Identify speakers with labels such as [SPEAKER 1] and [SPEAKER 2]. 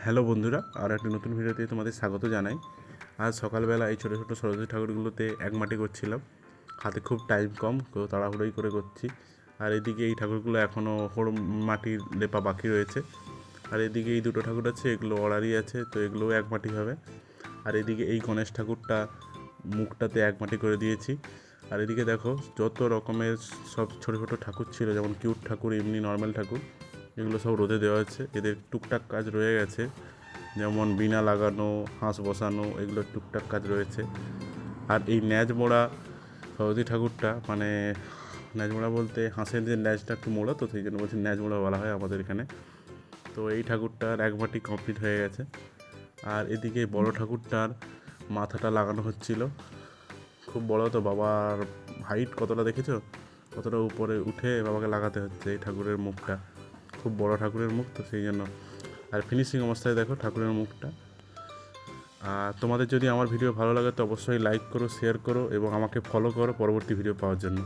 [SPEAKER 1] Hello বন্ধুরা, আর একটা নতুন ভিডিওতে তোমাদের স্বাগত জানাই। আজ সকালবেলা এই ছোটো ছোটো সরস্বতী ঠাকুরগুলোতে একমাটি করছিলাম। হাতে খুব টাইম কম, তো তাড়াহুড়োই করে করছি। আর এদিকে এই ঠাকুরগুলো এখনও মাটির লেপা বাকি রয়েছে। আর এদিকে এই দুটো ঠাকুর আছে, এগুলো অর্ডারই আছে, তো এগুলোও একমাটি হবে। আর এদিকে এই গণেশ ঠাকুরটা মুখটাতে একমাটি করে দিয়েছি। আর এদিকে দেখো যত রকমের সব ছোটো ছোটো ঠাকুর ছিল, যেমন কিউট ঠাকুর, এমনি নর্মাল ঠাকুর, এগুলো সব রোদে দেওয়া আছে। এদের টুকটাক কাজ রয়ে গেছে, যেমন বিনা লাগানো, হাঁস বসানো, এগুলো টুকটাক কাজ রয়েছে। আর এই ন্যাজমোড়া সরস্বতী ঠাকুরটা, মানে ন্যাজমোড়া বলতে হাঁসের যে ন্যাজটা একটু মোড়া, তো সেই জন্য বলছি ন্যাজমোড়া বলা হয় আমাদের এখানে। তো এই ঠাকুরটার একবারটি কমপ্লিট হয়ে গেছে। আর এদিকে বড় ঠাকুরটার মাথাটা লাগানো হচ্ছিল। খুব বড় তো, বাবার হাইট কতটা দেখেছো, কতটা উপরে উঠে বাবাকে লাগাতে হচ্ছে এই ঠাকুরের মুখটা। খুব বড় ঠাকুরের মুখ, তো সেই জন্য। আর ফিনিশিং অবস্থায় দেখো ঠাকুরের মুখটা। আর তোমাদের যদি আমার ভিডিও ভালো লাগে তো অবশ্যই লাইক করো, শেয়ার করো এবং আমাকে ফলো করো পরবর্তী ভিডিও পাওয়ার জন্য।